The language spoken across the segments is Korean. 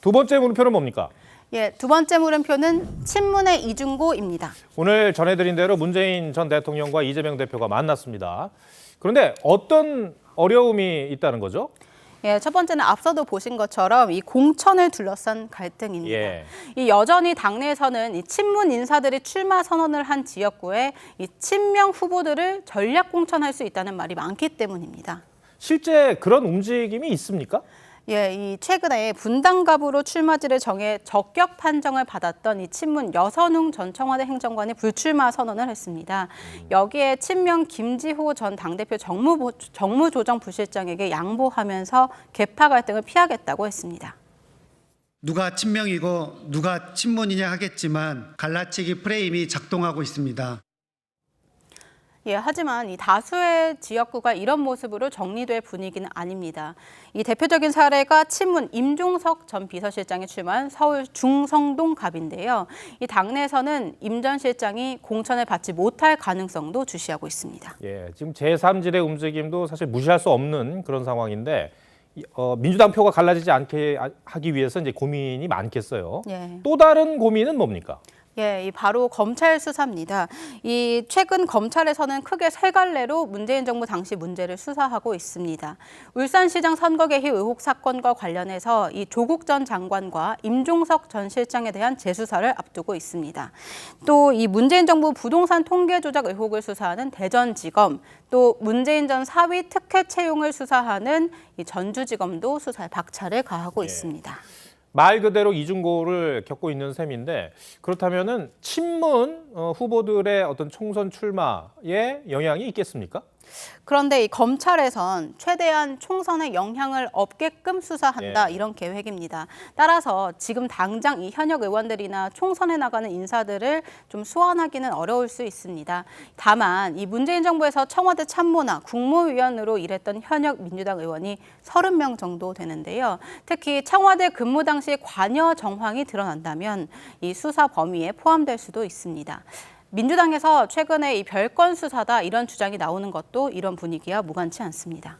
두 번째 물음표는 뭡니까? 예, 두 번째 물음표는 친문의 이중고입니다. 오늘 전해드린 대로 문재인 전 대통령과 이재명 대표가 만났습니다. 그런데 어떤 어려움이 있다는 거죠? 예, 첫 번째는 앞서도 보신 것처럼 이 공천을 둘러싼 갈등입니다. 예. 이 여전히 당내에서는 이 친문 인사들이 출마 선언을 한 지역구에 이 친명 후보들을 전략 공천할 수 있다는 말이 많기 때문입니다. 실제 그런 움직임이 있습니까? 예, 이 최근에 분당갑으로 출마지를 정해 적격 판정을 받았던 이 친문 여선웅 전 청와대 행정관이 불출마 선언을 했습니다. 여기에 친명 김지호 전 당대표 정무조정 부실장에게 양보하면서 계파 갈등을 피하겠다고 했습니다. 누가 친명이고 누가 친문이냐 하겠지만 갈라치기 프레임이 작동하고 있습니다. 예, 하지만 이 다수의 지역구가 이런 모습으로 정리될 분위기는 아닙니다. 이 대표적인 사례가 친문 임종석 전 비서실장이 출마한 서울 중성동갑인데요. 이 당내에서는 임 전 실장이 공천을 받지 못할 가능성도 주시하고 있습니다. 예, 지금 제3지대 움직임도 사실 무시할 수 없는 그런 상황인데 민주당 표가 갈라지지 않게 하기 위해서 이제 고민이 많겠어요. 예. 또 다른 고민은 뭡니까? 예, 이 바로 검찰 수사입니다. 이 최근 검찰에서는 크게 세 갈래로 문재인 정부 당시 문제를 수사하고 있습니다. 울산시장 선거 개입 의혹 사건과 관련해서 이 조국 전 장관과 임종석 전 실장에 대한 재수사를 앞두고 있습니다. 또 이 문재인 정부 부동산 통계 조작 의혹을 수사하는 대전지검, 또 문재인 전 사위 특혜 채용을 수사하는 이 전주지검도 수사에 박차를 가하고 있습니다. 말 그대로 이중고를 겪고 있는 셈인데 그렇다면은 친문 후보들의 어떤 총선 출마에 영향이 있겠습니까? 그런데 이 검찰에선 최대한 총선에 영향을 없게끔 수사한다 예. 이런 계획입니다. 따라서 지금 당장 이 현역 의원들이나 총선에 나가는 인사들을 좀 소환하기는 어려울 수 있습니다. 다만 이 문재인 정부에서 청와대 참모나 국무위원으로 일했던 현역 민주당 의원이 30명 정도 되는데요. 특히 청와대 근무 당시 관여 정황이 드러난다면 이 수사 범위에 포함될 수도 있습니다. 민주당에서 최근에 이 별건 수사다 이런 주장이 나오는 것도 이런 분위기와 무관치 않습니다.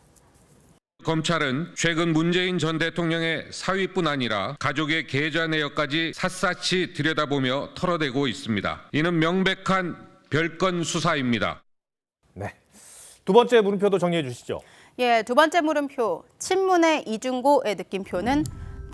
검찰은 최근 문재인 전 대통령의 사위뿐 아니라 가족의 계좌 내역까지 샅샅이 들여다보며 털어대고 있습니다. 이는 명백한 별건 수사입니다. 네. 두 번째 물음표도 정리해 주시죠. 예, 두 번째 물음표, 친문의 이중고의 느낌표는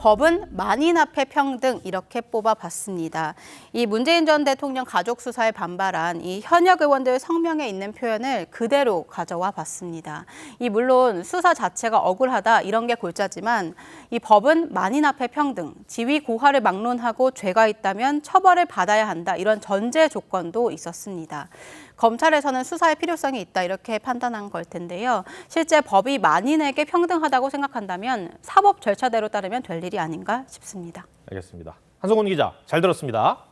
법은 만인 앞에 평등 이렇게 뽑아봤습니다. 이 문재인 전 대통령 가족 수사에 반발한 이 현역 의원들 성명에 있는 표현을 그대로 가져와 봤습니다. 이 물론 수사 자체가 억울하다 이런 게 골자지만 이 법은 만인 앞에 평등, 지위 고하를 막론하고 죄가 있다면 처벌을 받아야 한다 이런 전제 조건도 있었습니다. 검찰에서는 수사의 필요성이 있다 이렇게 판단한 걸 텐데요. 실제 법이 만인에게 평등하다고 생각한다면 사법 절차대로 따르면 될 일이 아닌가 싶습니다. 알겠습니다. 한성훈 기자, 잘 들었습니다.